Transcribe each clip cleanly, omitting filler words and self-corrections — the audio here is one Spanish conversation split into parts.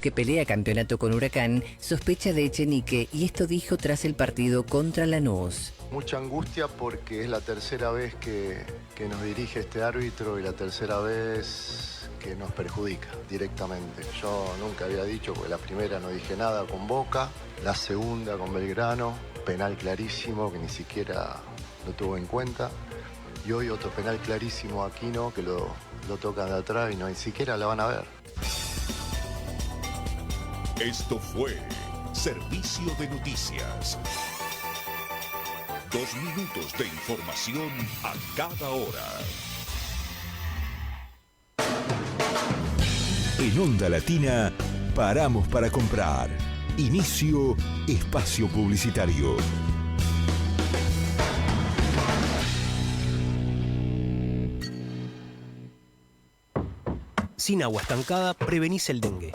que pelea campeonato con Huracán, sospecha de Echenique y esto dijo tras el partido contra Lanús. Mucha angustia porque es la tercera vez que nos dirige este árbitro y la tercera vez que nos perjudica directamente. Yo nunca había dicho, porque la primera no dije nada con Boca, la segunda con Belgrano, penal clarísimo que ni siquiera lo tuvo en cuenta. Y hoy otro penal clarísimo a Aquino que lo tocan de atrás y no ni siquiera la van a ver. Esto fue Servicio de Noticias. 2 minutos de información a cada hora. En Onda Latina, paramos para comprar. Inicio espacio publicitario. Sin agua estancada, prevenís el dengue.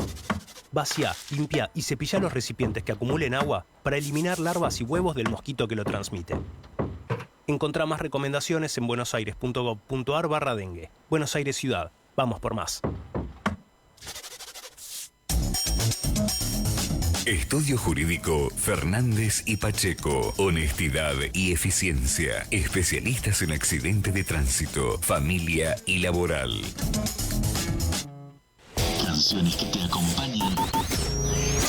Vacía, limpia y cepilla los recipientes que acumulen agua para eliminar larvas y huevos del mosquito que lo transmite. Encontrá más recomendaciones en buenosaires.gov.ar/dengue. Buenos Aires Ciudad. Vamos por más. Estudio Jurídico Fernández y Pacheco. Honestidad y eficiencia. Especialistas en accidente de tránsito, familia y laboral. Canciones que te acompañan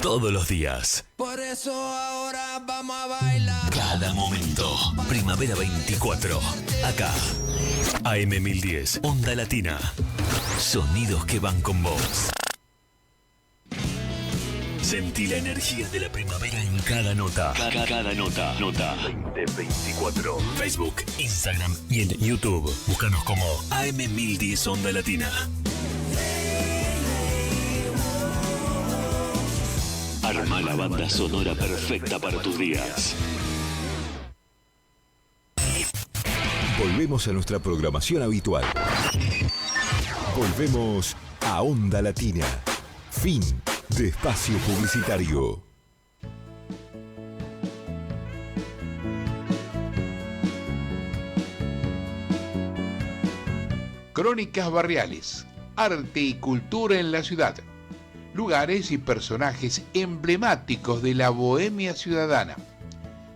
todos los días. Por eso ahora vamos a bailar. Cada momento. Primavera 24. Acá. AM 1010. Onda Latina. Sonidos que van con vos. Sentí la energía de la primavera en cada nota. Cada nota. Nota 2024. Facebook, Instagram y en YouTube. Búscanos como AM 1010 Onda Latina. Arma la banda sonora perfecta para tus días. Volvemos a nuestra programación habitual. Volvemos a Onda Latina. Fin de espacio publicitario. Crónicas barriales, arte y cultura en la ciudad. Lugares y personajes emblemáticos de la bohemia ciudadana.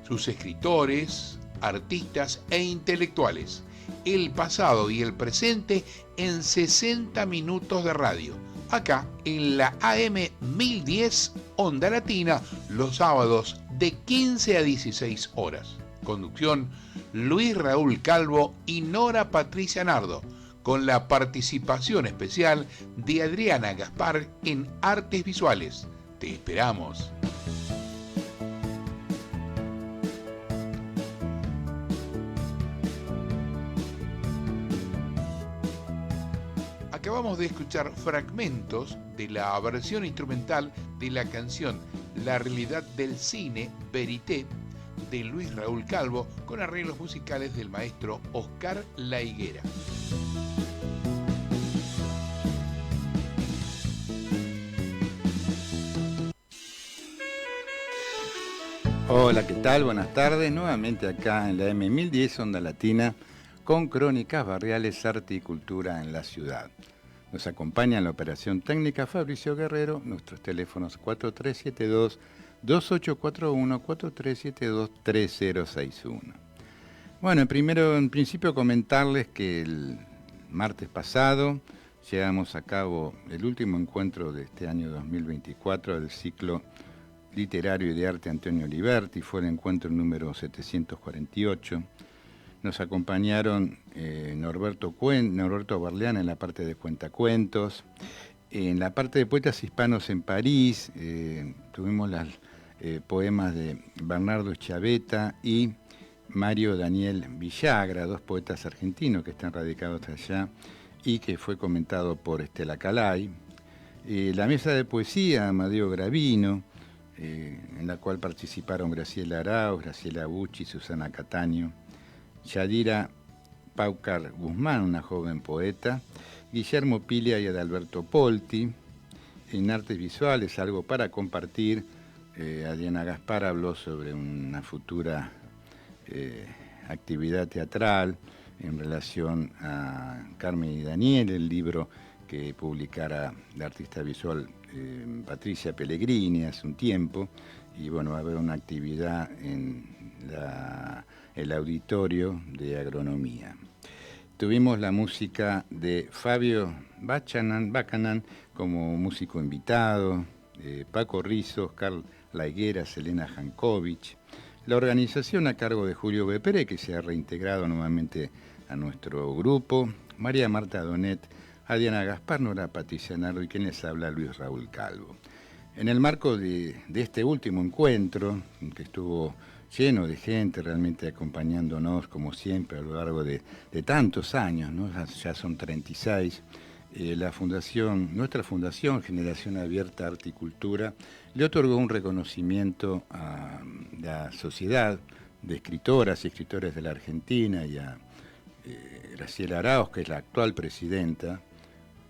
Sus escritores, artistas e intelectuales. El pasado y el presente en 60 minutos de radio. Acá en la AM 1010 Onda Latina, los sábados de 15 a 16 horas. Conducción Luis Raúl Calvo y Nora Patricia Nardo, con la participación especial de Adriana Gaspar en Artes Visuales. Te esperamos. Acabamos de escuchar fragmentos de la versión instrumental de la canción La realidad del cine, Verité, de Luis Raúl Calvo, con arreglos musicales del maestro Oscar La Higuera. Hola, ¿qué tal? Buenas tardes. Nuevamente acá en la M1010 Onda Latina con crónicas barriales, arte y cultura en la ciudad. Nos acompaña en la operación técnica Fabricio Guerrero, nuestros teléfonos 4372-2841, 4372-3061. Bueno, en principio comentarles que el martes pasado llevamos a cabo el último encuentro de este año 2024 del ciclo literario y de arte Antonio Liberti. Fue el encuentro número 748. Nos acompañaron Norberto Barleán en la parte de cuentacuentos. En la parte de poetas hispanos en París tuvimos los poemas de Bernardo Chaveta y Mario Daniel Villagra, 2 poetas argentinos que están radicados allá y que fue comentado por Estela Calay. La mesa de poesía Amadeo Gravino, en la cual participaron Graciela Arauz, Graciela Bucci, Susana Cataño, Yadira Paucar Guzmán, una joven poeta, Guillermo Pilia y Adalberto Polti. En artes visuales, algo para compartir, Adriana Gaspar habló sobre una futura actividad teatral en relación a Carmen y Daniel, el libro que publicara la artista visual Patricia Pellegrini hace un tiempo, y bueno, va a haber una actividad en el auditorio de agronomía. Tuvimos la música de Fabio Bacanan como músico invitado, Paco Rizos, Carla Higuera, Selena Jankovic. La organización a cargo de Julio Bepere, que se ha reintegrado nuevamente a nuestro grupo, María Marta Donet, Adriana Gaspar, Nora Patricia Nardo y quien les habla, Luis Raúl Calvo. En el marco de este último encuentro, que estuvo lleno de gente realmente acompañándonos como siempre a lo largo de tantos años, ¿no? Ya son 36, nuestra fundación Generación Abierta Arte y Cultura le otorgó un reconocimiento a la sociedad de escritoras y escritores de la Argentina y a Graciela Arauz, que es la actual presidenta,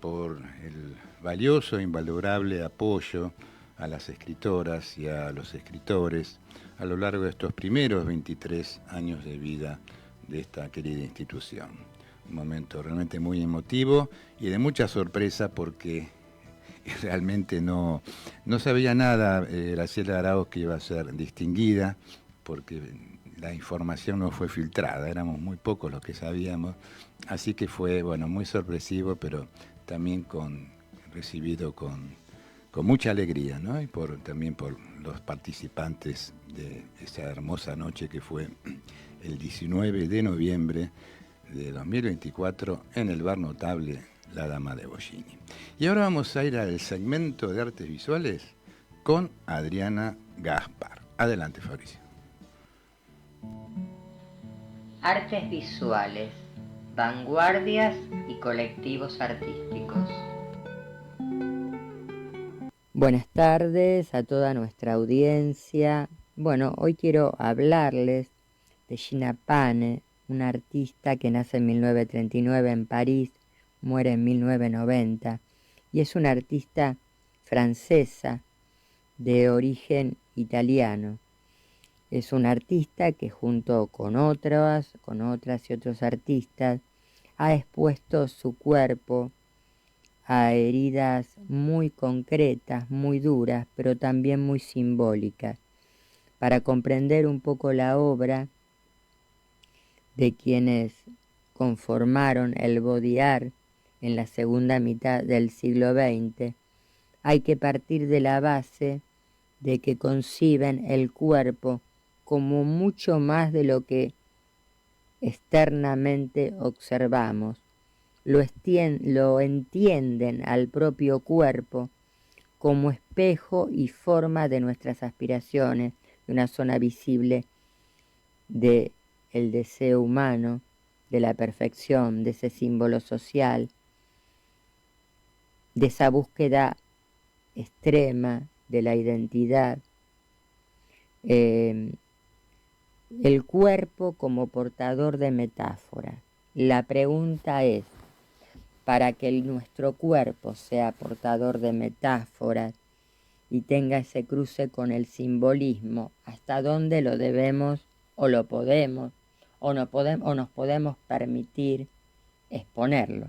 por el valioso e invalorable apoyo a las escritoras y a los escritores a lo largo de estos primeros 23 años de vida de esta querida institución. Un momento realmente muy emotivo y de mucha sorpresa porque realmente no sabía nada Graciela Arauz que iba a ser distinguida, porque la información no fue filtrada, éramos muy pocos los que sabíamos, así que fue muy sorpresivo, pero también recibido con mucha alegría, ¿no? Y también por los participantes de esa hermosa noche que fue el 19 de noviembre de 2024 en el bar notable La Dama de Bollini. Y ahora vamos a ir al segmento de artes visuales con Adriana Gaspar. Adelante, Fabricio. Artes visuales, vanguardias y colectivos artísticos. Buenas tardes a toda nuestra audiencia. Bueno, hoy quiero hablarles de Gina Pane, una artista que nace en 1939 en París, muere en 1990, y es una artista francesa de origen italiano. Es una artista que junto con otras y otros artistas ha expuesto su cuerpo a heridas muy concretas, muy duras, pero también muy simbólicas. Para comprender un poco la obra de quienes conformaron el body art en la segunda mitad del siglo XX, hay que partir de la base de que conciben el cuerpo como mucho más de lo que externamente observamos. Lo entienden al propio cuerpo como espejo y forma de nuestras aspiraciones, de una zona visible del deseo humano, de la perfección, de ese símbolo social, de esa búsqueda extrema de la identidad. El cuerpo como portador de metáforas. La pregunta es, para que nuestro cuerpo sea portador de metáforas y tenga ese cruce con el simbolismo, ¿hasta dónde lo debemos o lo podemos o nos podemos permitir exponerlo?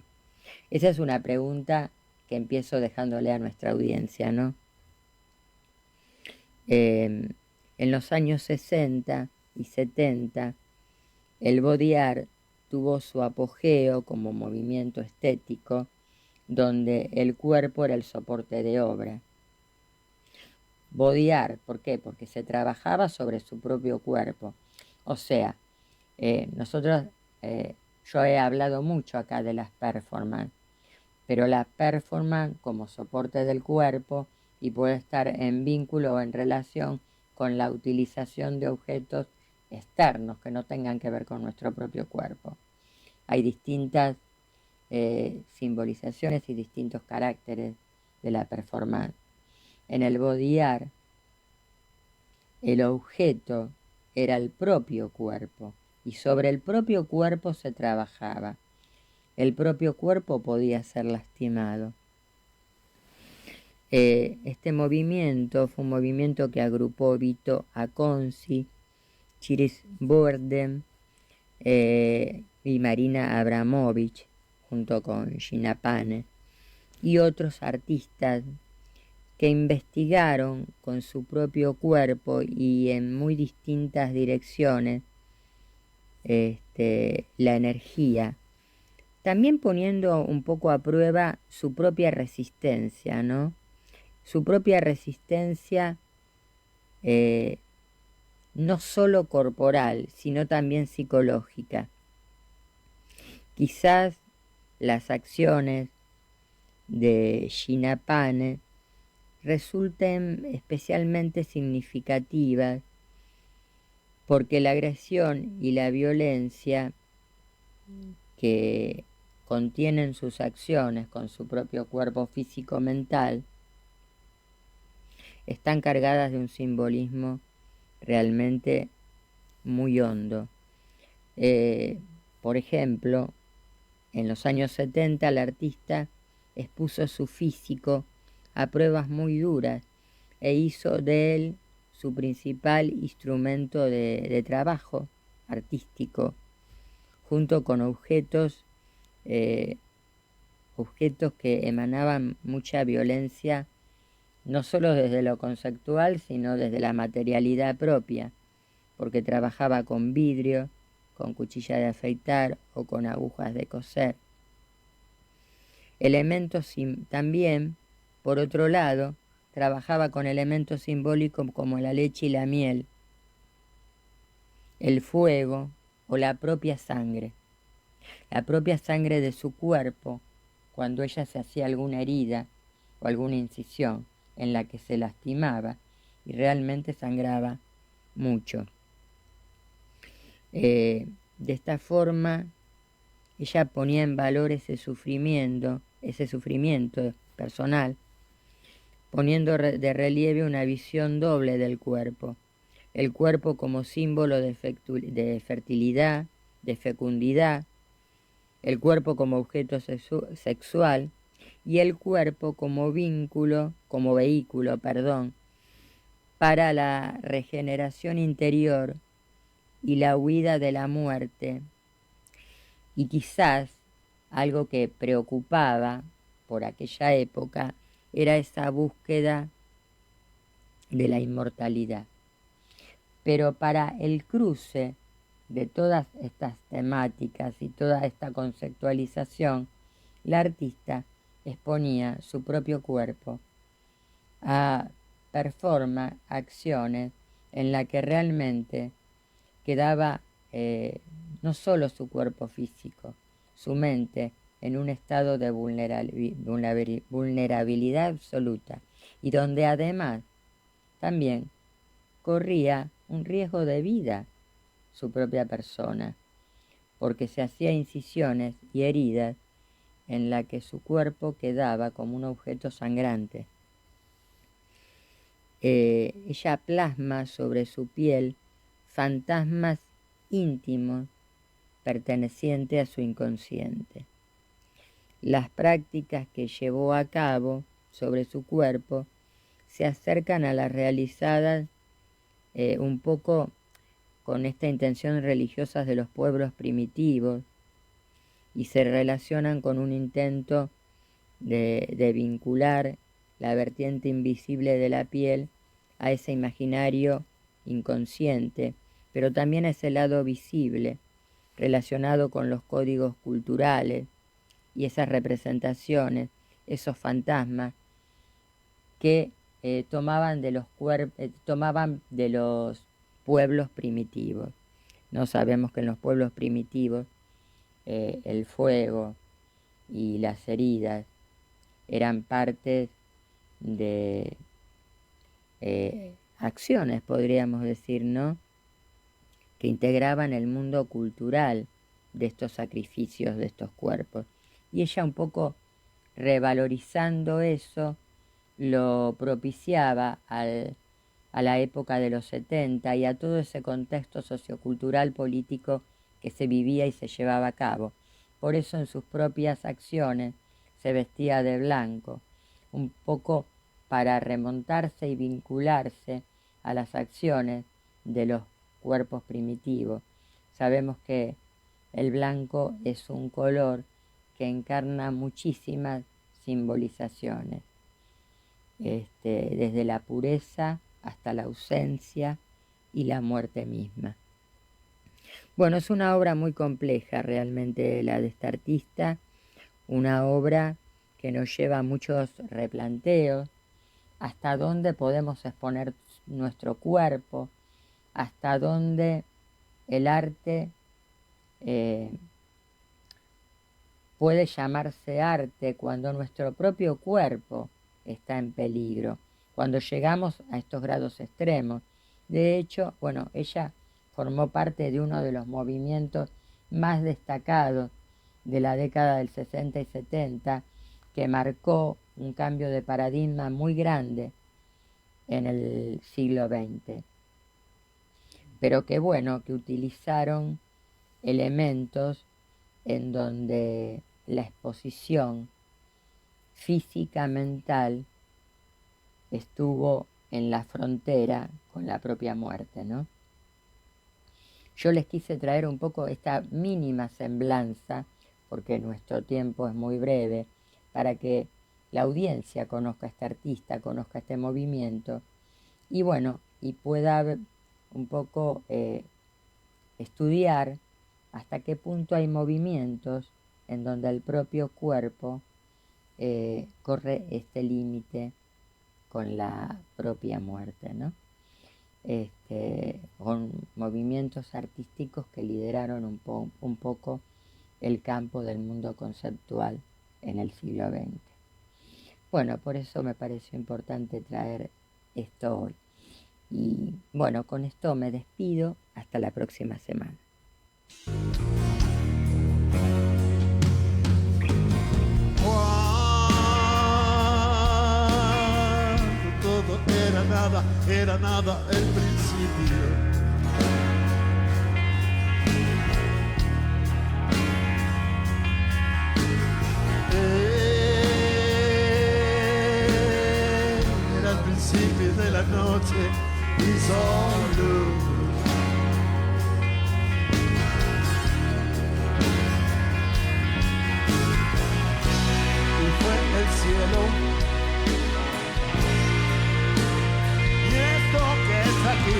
Esa es una pregunta que empiezo dejándole a nuestra audiencia, ¿no? En los años 60 y 70, el body art tuvo su apogeo como movimiento estético, donde el cuerpo era el soporte de obra. Body art, ¿por qué? Porque se trabajaba sobre su propio cuerpo. O sea, yo he hablado mucho acá de las performances, pero la performance como soporte del cuerpo y puede estar en vínculo o en relación con la utilización de objetos externos que no tengan que ver con nuestro propio cuerpo. Hay distintas simbolizaciones y distintos caracteres de la performance. En el body art, el objeto era el propio cuerpo y sobre el propio cuerpo se trabajaba. El propio cuerpo podía ser lastimado. Este movimiento fue un movimiento que agrupó Vito Acconci, Chiris Boerdem y Marina Abramovic, junto con Gina Pane, y otros artistas que investigaron con su propio cuerpo y en muy distintas direcciones la energía, también poniendo un poco a prueba su propia resistencia, ¿no? Su propia resistencia no solo corporal, sino también psicológica. Quizás las acciones de Shinapane resulten especialmente significativas porque la agresión y la violencia que contienen sus acciones con su propio cuerpo físico-mental están cargadas de un simbolismo realmente muy hondo. Por ejemplo, en los años 70 el artista expuso su físico a pruebas muy duras e hizo de él su principal instrumento de trabajo artístico, junto con objetos que emanaban mucha violencia, no solo desde lo conceptual, sino desde la materialidad propia, porque trabajaba con vidrio, con cuchilla de afeitar o con agujas de coser. También, por otro lado, trabajaba con elementos simbólicos como la leche y la miel, el fuego o la propia sangre de su cuerpo, cuando ella se hacía alguna herida o alguna incisión en la que se lastimaba y realmente sangraba mucho. De esta forma, ella ponía en valor ese sufrimiento personal, poniendo de relieve una visión doble del cuerpo. El cuerpo como símbolo de fertilidad, de fecundidad, el cuerpo como objeto sexual y el cuerpo como vehículo, para la regeneración interior y la huida de la muerte. Y quizás algo que preocupaba por aquella época era esa búsqueda de la inmortalidad. Pero para el cruce de todas estas temáticas y toda esta conceptualización, la artista exponía su propio cuerpo a performar acciones en la que realmente quedaba no solo su cuerpo físico, su mente en un estado de vulnerabilidad absoluta y donde además también corría un riesgo de vida su propia persona, porque se hacía incisiones y heridas en la que su cuerpo quedaba como un objeto sangrante. Ella plasma sobre su piel fantasmas íntimos pertenecientes a su inconsciente. Las prácticas que llevó a cabo sobre su cuerpo se acercan a las realizadas un poco con esta intención religiosa de los pueblos primitivos y se relacionan con un intento de vincular la vertiente invisible de la piel a ese imaginario inconsciente, pero también a ese lado visible, relacionado con los códigos culturales y esas representaciones, esos fantasmas que tomaban de los pueblos primitivos. No sabemos que en los pueblos primitivos el fuego y las heridas eran partes de acciones, podríamos decir, ¿no?, que integraban el mundo cultural de estos sacrificios, de estos cuerpos. Y ella, un poco revalorizando eso, lo propiciaba a la época de los 70 y a todo ese contexto sociocultural político que se vivía y se llevaba a cabo. Por eso en sus propias acciones se vestía de blanco, un poco para remontarse y vincularse a las acciones de los cuerpos primitivos. Sabemos que el blanco es un color que encarna muchísimas simbolizaciones. desde la pureza hasta la ausencia y la muerte misma. Bueno, es una obra muy compleja realmente la de esta artista, una obra que nos lleva a muchos replanteos, hasta dónde podemos exponer nuestro cuerpo, hasta dónde el arte puede llamarse arte cuando nuestro propio cuerpo está en peligro, cuando llegamos a estos grados extremos. De hecho, bueno, ella formó parte de uno de los movimientos más destacados de la década del 60 y 70, que marcó un cambio de paradigma muy grande en el siglo XX. Pero que bueno, que utilizaron elementos en donde la exposición física mental estuvo en la frontera con la propia muerte, ¿no? Yo les quise traer un poco esta mínima semblanza, porque nuestro tiempo es muy breve, para que la audiencia conozca a este artista, conozca este movimiento, y bueno, y pueda un poco estudiar hasta qué punto hay movimientos en donde el propio cuerpo corre este límite con la propia muerte, ¿no? Con movimientos artísticos que lideraron un poco el campo del mundo conceptual en el siglo XX. Bueno, por eso me pareció importante traer esto hoy. Y bueno, con esto me despido hasta la próxima semana. Todo era nada el principio. Era el principio de la noche y solo y fue el cielo. Que es aquí.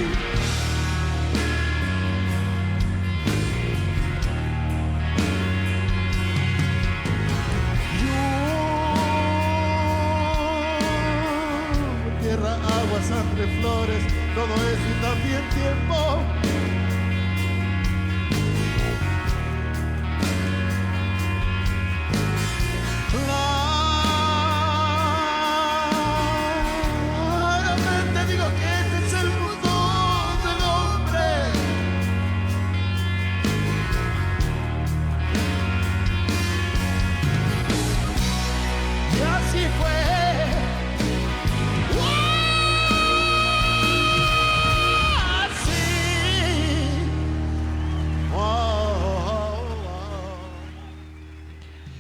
Tierra, agua, sangre, flores, todo eso y también tiempo.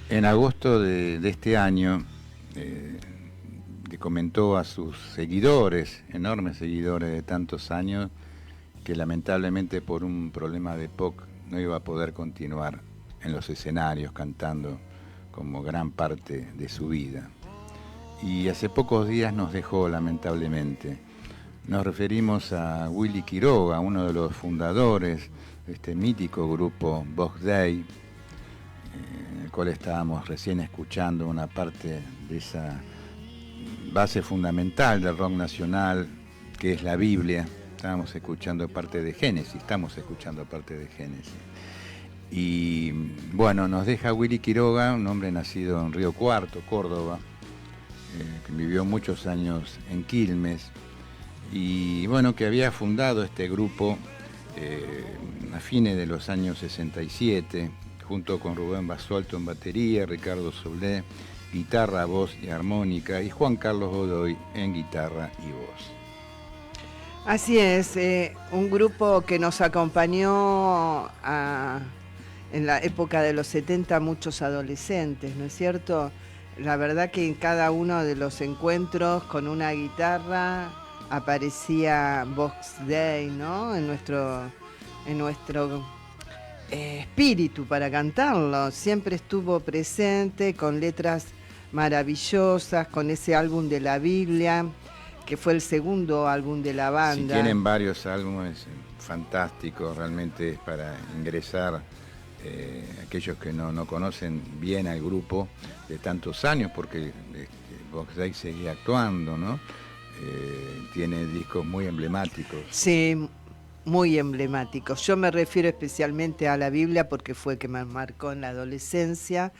En agosto de este año le comentó a sus seguidores, enormes seguidores de tantos años, que lamentablemente por un problema de POC no iba a poder continuar en los escenarios cantando como gran parte de su vida. Y hace pocos días nos dejó, lamentablemente. Nos referimos a Willy Quiroga, uno de los fundadores de este mítico grupo Vox Dei, en el cual estábamos recién escuchando una parte de esa base fundamental del rock nacional, que es la Biblia. Estábamos escuchando parte de Génesis, estamos escuchando parte de Génesis. Y bueno, nos deja Willy Quiroga, un hombre nacido en Río Cuarto, Córdoba, que vivió muchos años en Quilmes, y bueno, que había fundado este grupo a fines de los años 67, junto con Rubén Basualto en batería, Ricardo Solé, guitarra, voz y armónica, y Juan Carlos Godoy en guitarra y voz. Así es, un grupo que nos acompañó en la época de los 70 muchos adolescentes, ¿no es cierto? La verdad que en cada uno de los encuentros con una guitarra aparecía Vox Dei, ¿no? En nuestro espíritu para cantarlo. Siempre estuvo presente con letras maravillosas, con ese álbum de la Biblia, que fue el segundo álbum de la banda. Sí, tienen varios álbumes fantásticos, realmente es para ingresar aquellos que no conocen bien al grupo de tantos años, porque Box Day seguía actuando, ¿no? Tiene discos muy emblemáticos. Sí, muy emblemáticos. Yo me refiero especialmente a la Biblia porque fue el que me marcó en la adolescencia,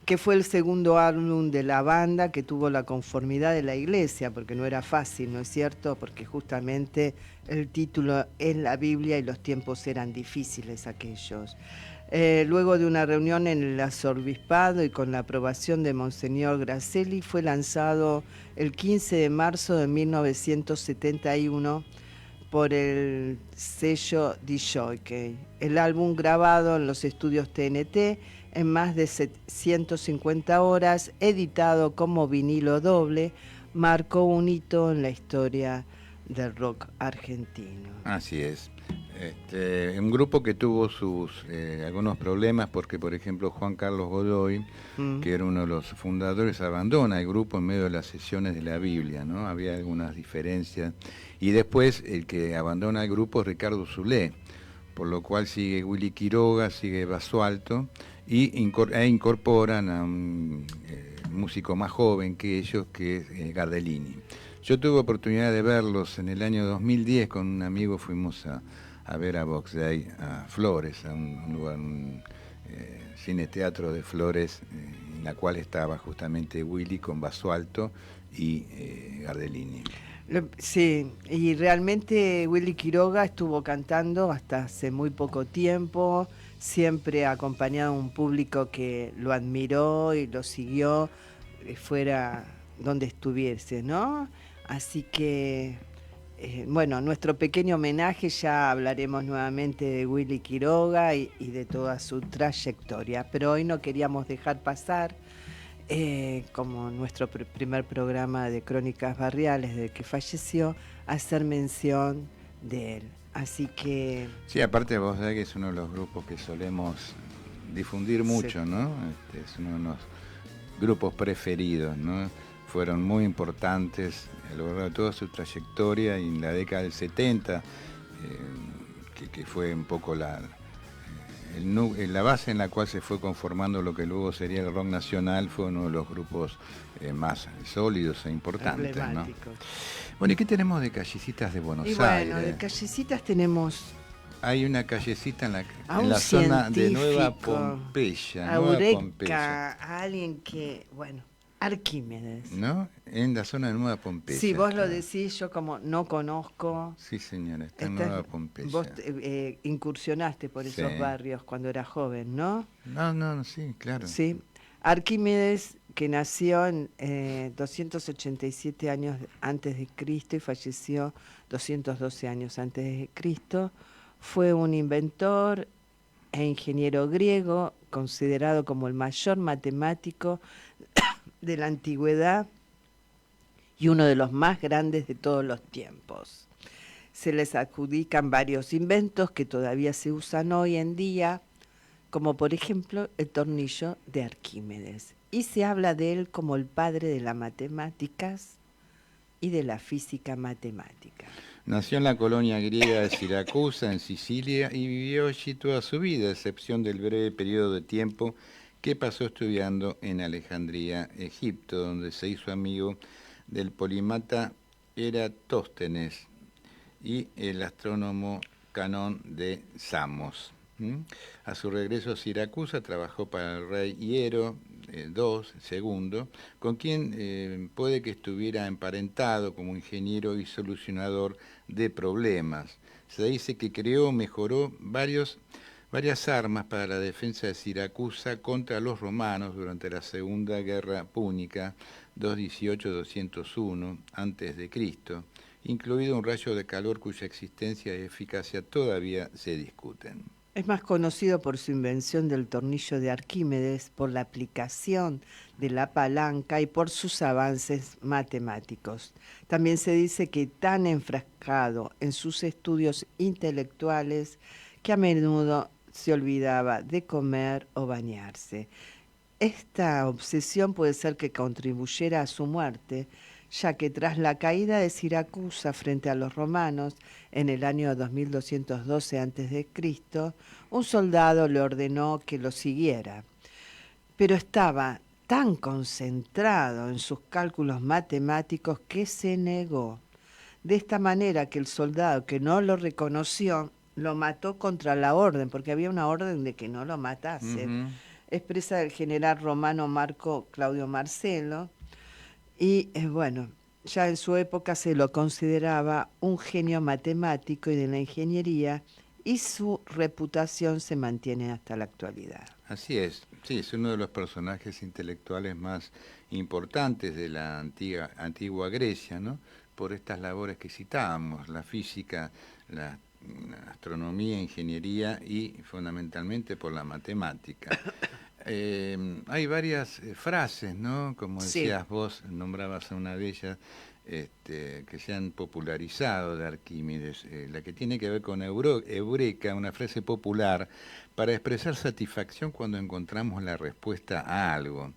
que fue el segundo álbum de la banda que tuvo la conformidad de la iglesia, porque no era fácil, ¿no es cierto? Porque justamente el título es la Biblia y los tiempos eran difíciles aquellos. Luego de una reunión en el arzobispado y con la aprobación de Monseñor Gracelli, fue lanzado el 15 de marzo de 1971 por el sello Disjockey. El álbum, grabado en los estudios TNT en más de 150 horas, editado como vinilo doble, marcó un hito en la historia del rock argentino. Así es. Un grupo que tuvo algunos problemas porque, por ejemplo, Juan Carlos Godoy, que era uno de los fundadores, abandona el grupo en medio de las sesiones de la Biblia, ¿no? Había algunas diferencias. Y después el que abandona el grupo es Ricardo Zulé, por lo cual sigue Willy Quiroga, sigue Basualto, e incorporan a un músico más joven que ellos, que es Gardellini. Yo tuve oportunidad de verlos en el año 2010, con un amigo fuimos a ver a Box Day a Flores, a un lugar, cine teatro de Flores, en la cual estaba justamente Willy con Basualto y Gardellini. Sí, y realmente Willy Quiroga estuvo cantando hasta hace muy poco tiempo, siempre acompañado de un público que lo admiró y lo siguió fuera donde estuviese, ¿no? Así que, bueno, nuestro pequeño homenaje, ya hablaremos nuevamente de Willy Quiroga y de toda su trayectoria, pero hoy no queríamos dejar pasar, como nuestro primer programa de Crónicas Barriales de que falleció, hacer mención de él. Así que... Sí, aparte vos sabés que es uno de los grupos que solemos difundir mucho, sí, ¿no? Es uno de los grupos preferidos, ¿no? Fueron muy importantes a lo largo de toda su trayectoria, y en la década del 70, que fue un poco la base en la cual se fue conformando lo que luego sería el rock nacional, fue uno de los grupos más sólidos e importantes, ¿no? Bueno, ¿y qué tenemos de callecitas de Buenos Aires? Bueno, de callecitas tenemos... Hay una callecita en la zona de Nueva Pompeya. Eureka, a alguien que, bueno, Arquímedes. ¿No? En la zona de Nueva Pompeya. Sí, vos lo decís, yo como no conozco. Sí, señora, está en Nueva Pompeya. Vos incursionaste por esos barrios cuando eras joven, ¿no? No, sí, claro. Sí, Arquímedes, que nació en 287 años antes de Cristo y falleció 212 años antes de Cristo, fue un inventor e ingeniero griego, considerado como el mayor matemático de la antigüedad y uno de los más grandes de todos los tiempos. Se les adjudican varios inventos que todavía se usan hoy en día, como por ejemplo el tornillo de Arquímedes. Y se habla de él como el padre de las matemáticas y de la física matemática. Nació en la colonia griega de Siracusa, en Sicilia, y vivió allí toda su vida, a excepción del breve periodo de tiempo que pasó estudiando en Alejandría, Egipto, donde se hizo amigo del polímata Eratóstenes y el astrónomo Canón de Samos. A su regreso a Siracusa trabajó para el rey Hiero II, con quien puede que estuviera emparentado como ingeniero y solucionador de problemas. Se dice que creó, mejoró varias armas para la defensa de Siracusa contra los romanos durante la Segunda Guerra Púnica, 218-201 a.C., incluido un rayo de calor cuya existencia y eficacia todavía se discuten. Es más conocido por su invención del tornillo de Arquímedes, por la aplicación de la palanca y por sus avances matemáticos. También se dice que tan enfrascado en sus estudios intelectuales que a menudo se olvidaba de comer o bañarse. Esta obsesión puede ser que contribuyera a su muerte, ya que tras la caída de Siracusa frente a los romanos en el año 2212 a.C., un soldado le ordenó que lo siguiera, pero estaba tan concentrado en sus cálculos matemáticos que se negó. De esta manera que el soldado que no lo reconoció lo mató contra la orden, porque había una orden de que no lo matasen. Expresa el general romano Marco Claudio Marcelo, y bueno, ya en su época se lo consideraba un genio matemático y de la ingeniería, y su reputación se mantiene hasta la actualidad. Así es, sí, es uno de los personajes intelectuales más importantes de la antigua Grecia, ¿no? Por estas labores que citábamos, la física, la astronomía, ingeniería y fundamentalmente por la matemática. Hay varias frases, ¿no? Como decías sí. Vos, nombrabas a una de ellas, que se han popularizado de Arquímedes, la que tiene que ver con eureka, una frase popular para expresar satisfacción cuando encontramos la respuesta a algo.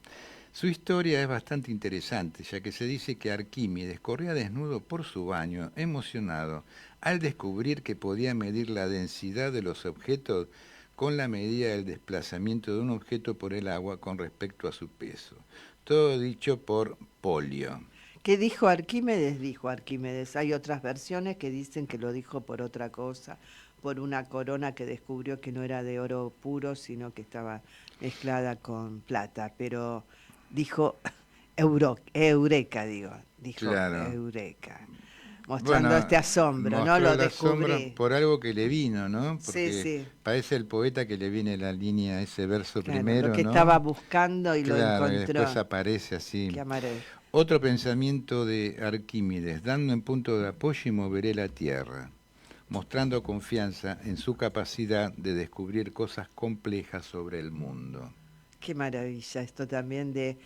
Su historia es bastante interesante, ya que se dice que Arquímedes corría desnudo por su baño, emocionado, al descubrir que podía medir la densidad de los objetos con la medida del desplazamiento de un objeto por el agua con respecto a su peso. Todo dicho por Polio. ¿Qué dijo Arquímedes? Dijo Arquímedes. Hay otras versiones que dicen que lo dijo por otra cosa, por una corona que descubrió que no era de oro puro, sino que estaba mezclada con plata, pero dijo eureka, dijo claro. Eureka. Mostrando este asombro, ¿no? Lo descubrí. Por algo que le vino, ¿no? Porque sí. Parece el poeta que le viene la línea, ese verso claro, primero, lo que ¿no? estaba buscando y claro, lo encontró. Y después aparece así. Qué amaré. Otro pensamiento de Arquímedes, dando en punto de apoyo y moveré la tierra, mostrando confianza en su capacidad de descubrir cosas complejas sobre el mundo. Qué maravilla esto también de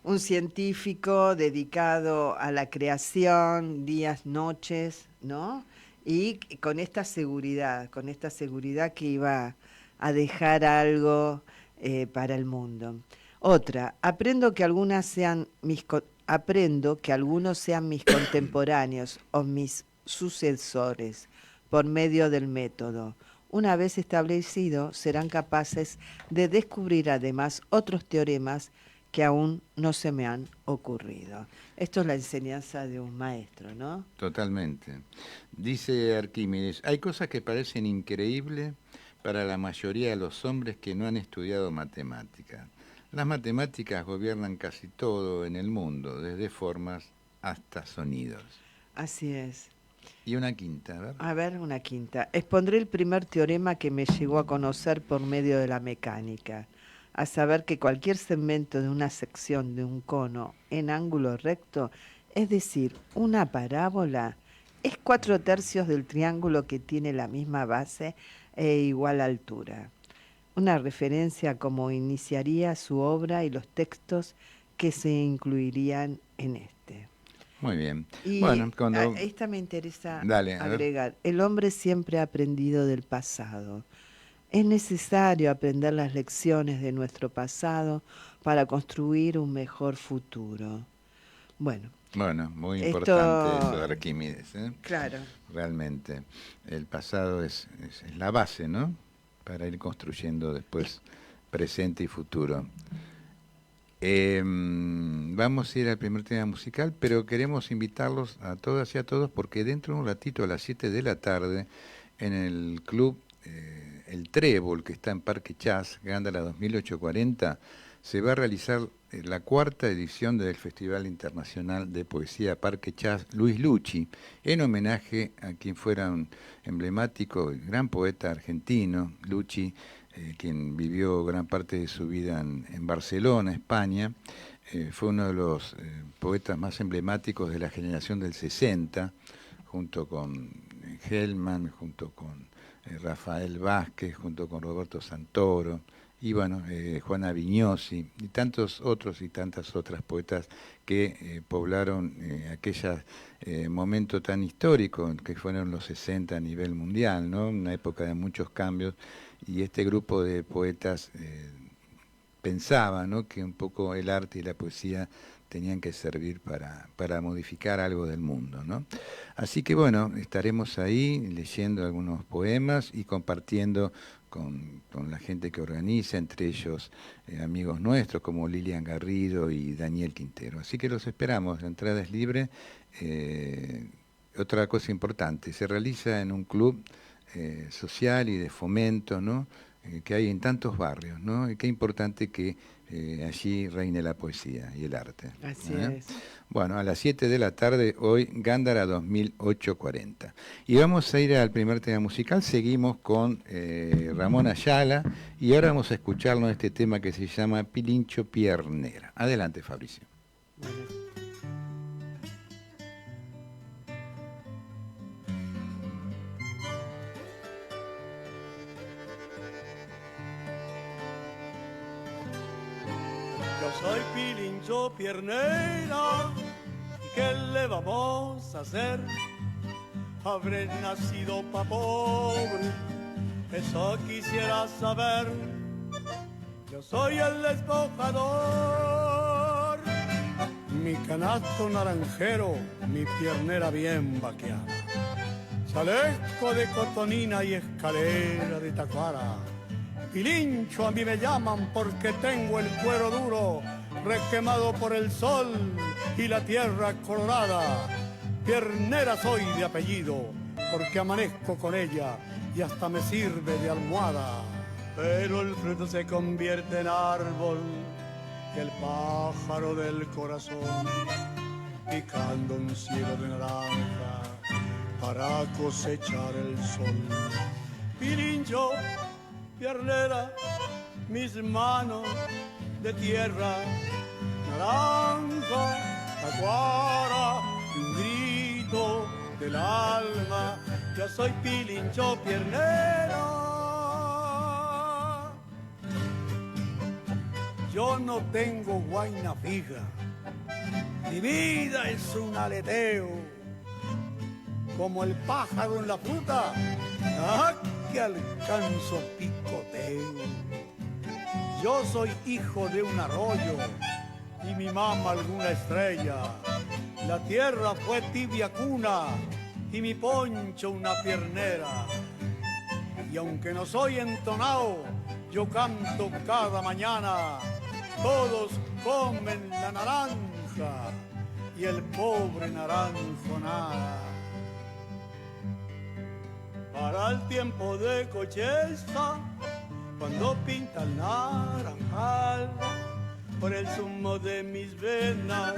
un científico dedicado a la creación, días, noches, ¿no? Y con esta seguridad que iba a dejar algo para el mundo. Otra, aprendo que algunos sean mis contemporáneos o mis sucesores por medio del método. Una vez establecido, serán capaces de descubrir además otros teoremas que aún no se me han ocurrido. Esto es la enseñanza de un maestro, ¿no? Totalmente. Dice Arquímedes, hay cosas que parecen increíbles para la mayoría de los hombres que no han estudiado matemáticas. Las matemáticas gobiernan casi todo en el mundo, desde formas hasta sonidos. Así es. Y una quinta, a ver. A ver, una quinta. Expondré el primer teorema que me llegó a conocer por medio de la mecánica, a saber que cualquier segmento de una sección de un cono en ángulo recto, es decir, una parábola, es 4/3 del triángulo que tiene la misma base e igual altura. Una referencia a cómo iniciaría su obra y los textos que se incluirían en este. Muy bien. Y bueno, esta me interesa agregar. El hombre siempre ha aprendido del pasado. Es necesario aprender las lecciones de nuestro pasado para construir un mejor futuro. Bueno, muy importante eso de Arquímedes, ¿eh? Claro. Realmente. El pasado es la base, ¿no? Para ir construyendo después presente y futuro. Vamos a ir al primer tema musical, pero queremos invitarlos a todas y a todos porque dentro de un ratito a las 7 de la tarde en el club El Trébol, que está en Parque Chas, Gándara 2840, se va a realizar la 4ª edición del Festival Internacional de Poesía Parque Chas Luis Lucci, en homenaje a quien fuera un emblemático, gran poeta argentino, Lucci, quien vivió gran parte de su vida en Barcelona, España. Fue uno de los poetas más emblemáticos de la generación del 60, junto con Hellman, junto con Rafael Vázquez, junto con Roberto Santoro, y bueno, Juana Vignosi, y tantos otros y tantas otras poetas que poblaron aquel momento tan histórico que fueron los 60 a nivel mundial, ¿no? Una época de muchos cambios, y este grupo de poetas pensaba, ¿no?, que un poco el arte y la poesía tenían que servir para modificar algo del mundo, ¿no? Así que bueno, estaremos ahí leyendo algunos poemas y compartiendo con la gente que organiza, entre ellos amigos nuestros como Lilian Garrido y Daniel Quintero. Así que los esperamos, la entrada es libre. Otra cosa importante, se realiza en un club social y de fomento, ¿no?, que hay en tantos barrios, ¿no? Y qué importante que allí reine la poesía y el arte. Así es. Bueno, a las 7 de la tarde, hoy, Gándara 2840. Y vamos a ir al primer tema musical, seguimos con Ramón Ayala, y ahora vamos a escucharnos este tema que se llama Pilincho Piernera. Adelante, Fabricio. Yo soy Pilincho Piernera, ¿y qué le vamos a hacer? Habré nacido pa' pobre, eso quisiera saber. Yo soy el despojador, mi canasto naranjero, mi piernera bien vaqueada, chaleco de cotonina y escalera de tacuara. Pilincho a mí me llaman porque tengo el cuero duro, requemado por el sol y la tierra colorada. Piernera soy de apellido, porque amanezco con ella y hasta me sirve de almohada. Pero el fruto se convierte en árbol y el pájaro del corazón, picando un cielo de naranja para cosechar el sol. Pilincho, piernera, mis manos de tierra, naranja, tacuara, un grito del alma, yo soy Pilincho Piernera. Yo no tengo guaina fija, mi vida es un aleteo, como el pájaro en la fruta, que alcanzo picoteo. Yo soy hijo de un arroyo y mi mamá alguna estrella. La tierra fue tibia cuna y mi poncho una piernera. Y aunque no soy entonado, yo canto cada mañana. Todos comen la naranja y el pobre naranjo nada. Para el tiempo de cosecha, cuando pinta el naranjal, por el zumo de mis venas,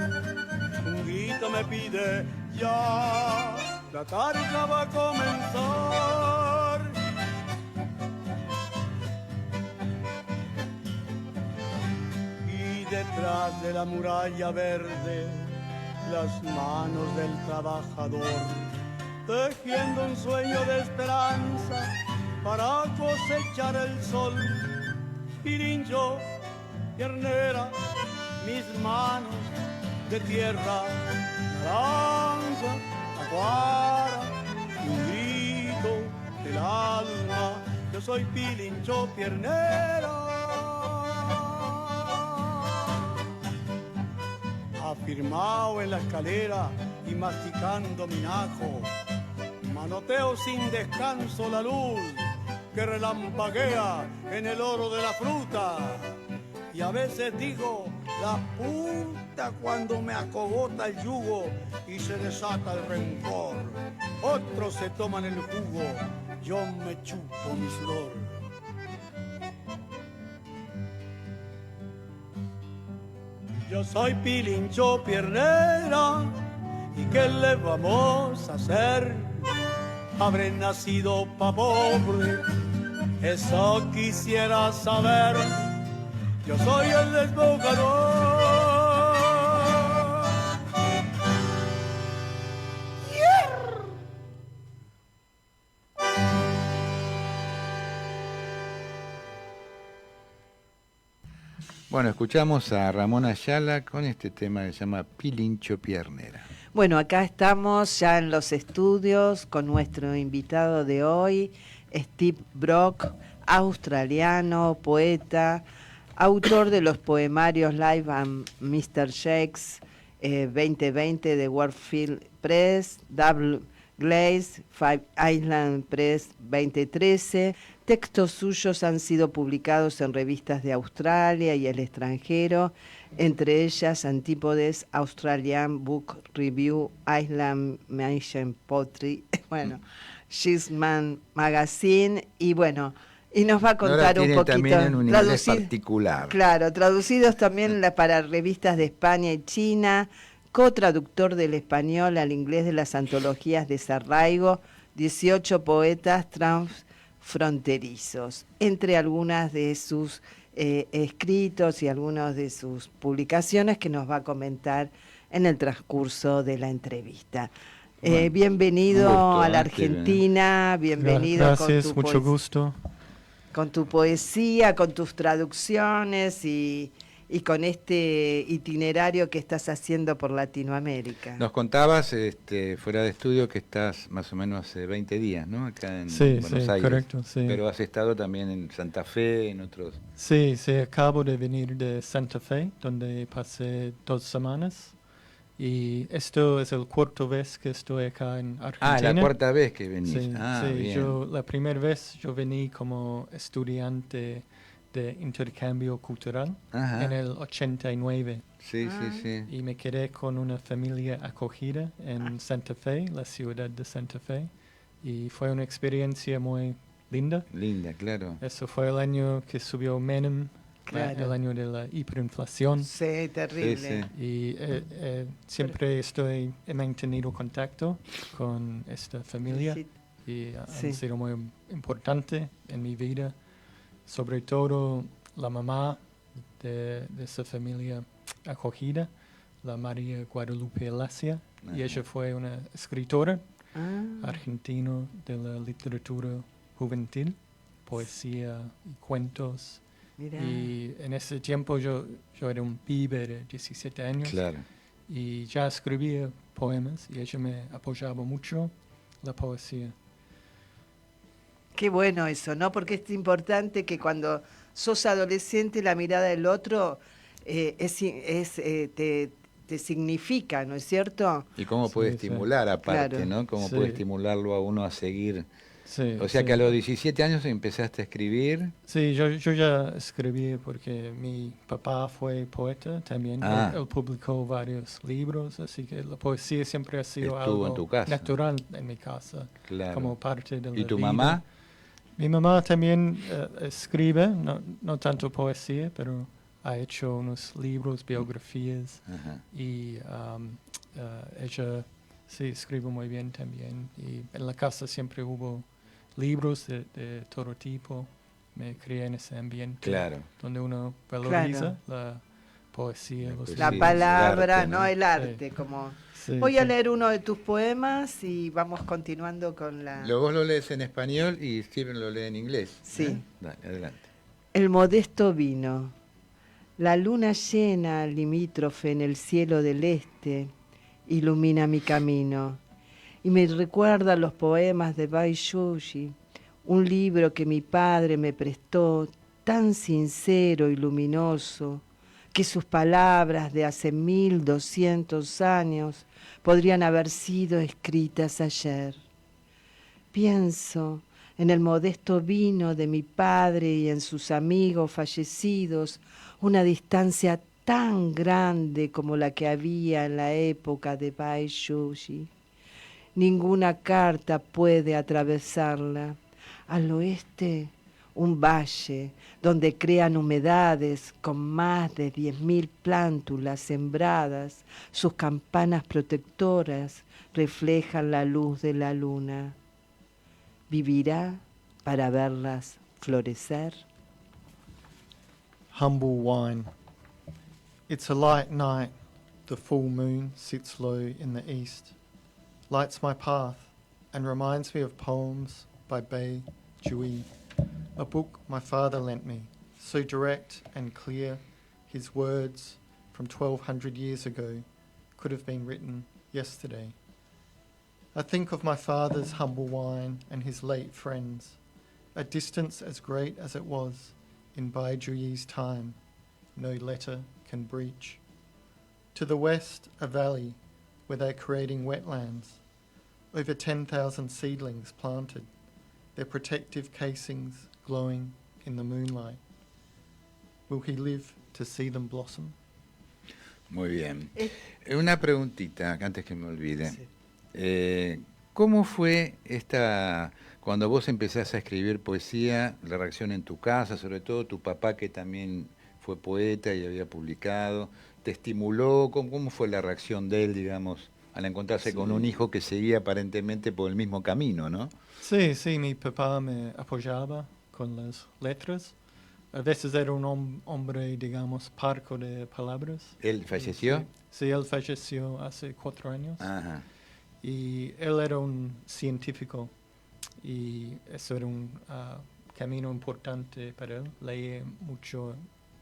un grito me pide ya, la tarde va a comenzar. Y detrás de la muralla verde, las manos del trabajador, tejiendo un sueño de esperanza para cosechar el sol. Pilincho, piernera, mis manos de tierra, naranja, tacuara, un grito del alma, yo soy Pilincho Piernera. Afirmado en la escalera y masticando mi najo, manoteo sin descanso la luz que relampaguea en el oro de la fruta. Y a veces digo, la puta, cuando me acogota el yugo y se desata el rencor. Otros se toman el jugo, yo me chupo mi sudor. Yo soy Pilincho Piernera, ¿y qué le vamos a hacer? Habré nacido pa' pobre, eso quisiera saber. Yo soy el desbocador. Bueno, escuchamos a Ramón Ayala con este tema que se llama Pilincho Piernera. Bueno, acá estamos ya en los estudios con nuestro invitado de hoy, Steve Brock, australiano, poeta, autor de los poemarios Live and Mr. Shakes 2020 de Warfield Press, Double Glaze, Five Island Press 2013. Textos suyos han sido publicados en revistas de Australia y el extranjero, entre ellas Antípodes, Australian Book Review, Island Mansion Poetry, bueno, Gisman Magazine, y bueno, y nos va a contar un poquito. También en un inglés particular. Claro, traducidos también para revistas de España y China, cotraductor del español al inglés de las antologías de Sarraigo, 18 poetas transfronterizos, entre algunas de sus escritos y algunas de sus publicaciones que nos va a comentar en el transcurso de la entrevista. Bueno, bienvenido a la Argentina, bienvenido. Gracias, mucho gusto. Con tu poesía, con tus traducciones y con este itinerario que estás haciendo por Latinoamérica. Nos contabas fuera de estudio que estás más o menos hace 20 días, ¿no? Acá en Buenos Aires. Correcto, sí. Pero has estado también en Santa Fe, en otros... Sí, acabo de venir de Santa Fe, donde pasé 2 semanas. Y esto es el cuarto vez que estoy acá en Argentina. La cuarta vez que venís. Sí, bien. La primera vez yo vení como estudiante de intercambio cultural. Ajá. En el 89. Sí. Y me quedé con una familia acogida en Santa Fe, la ciudad de Santa Fe. Y fue una experiencia muy linda. Linda, claro. Eso fue el año que subió Menem. Claro. El año de la hiperinflación. Sí, terrible. Sí. Y siempre he mantenido contacto con esta familia y han sido muy importante en mi vida. Sobre todo la mamá de esa familia acogida, la María Guadalupe Lacia, y ella fue una escritora argentina de la literatura juvenil, poesía y cuentos. Mirá. Y en ese tiempo yo era un pibe de 17 años. Claro. Y ya escribía poemas y ella me apoyaba mucho la poesía. Qué bueno eso, ¿no? Porque es importante que cuando sos adolescente la mirada del otro te significa, ¿no es cierto? Y cómo puede estimular aparte, claro. ¿No? Cómo puede estimularlo a uno a seguir. O sea que a los 17 años empezaste a escribir. Sí, yo ya escribí porque mi papá fue poeta también. Él publicó varios libros, así que la poesía siempre ha sido algo natural en mi casa, claro. Como parte de la vida. ¿Y tu mamá? Mi mamá también escribe, no tanto poesía, pero ha hecho unos libros, biografías. Ajá. Y ella sí escribe muy bien también. Y en la casa siempre hubo libros de todo tipo. Me crié en ese ambiente, claro. Donde uno valoriza la poesía, la palabra, el arte, ¿no? El arte, como... Voy a leer uno de tus poemas y vamos continuando con la... Vos lo lees en español y Steven lo lee en inglés. Sí. Dale, adelante. El modesto vino. La luna llena, limítrofe en el cielo del este, ilumina mi camino. Y me recuerda los poemas de Bai Shuji, un libro que mi padre me prestó, tan sincero y luminoso, que sus palabras de hace 1200 años podrían haber sido escritas ayer. Pienso en el modesto vino de mi padre y en sus amigos fallecidos, una distancia tan grande como la que había en la época de Bai Shuji. Ninguna carta puede atravesarla. Al oeste, un valle donde crean humedades con más de 10.000 plántulas sembradas. Sus campanas protectoras reflejan la luz de la luna. ¿Vivirá para verlas florecer? Humble wine. It's a light night. The full moon sits low in the east. Lights my path and reminds me of poems by Bai Jui, a book my father lent me, so direct and clear, his words from 1200 years ago could have been written yesterday. I think of my father's humble wine and his late friends, a distance as great as it was in Bai Juyi's time, no letter can breach. To the west, a valley where they're creating wetlands. Over 10,000 seedlings planted, their protective casings glowing in the moonlight. Will he live to see them blossom? Muy bien. Una preguntita, antes que me olvide. Sí. ¿Cómo fue cuando vos empezás a escribir poesía, la reacción en tu casa, sobre todo tu papá que también fue poeta y había publicado? ¿Te estimuló? ¿Cómo fue la reacción de él, digamos, al encontrarse con un hijo que seguía aparentemente por el mismo camino, no? Sí, mi papá me apoyaba con las letras. A veces era un hombre, digamos, parco de palabras. ¿Él falleció? Sí, él falleció hace 4 años. Ajá. Y él era un científico y eso era un camino importante para él. Leí mucho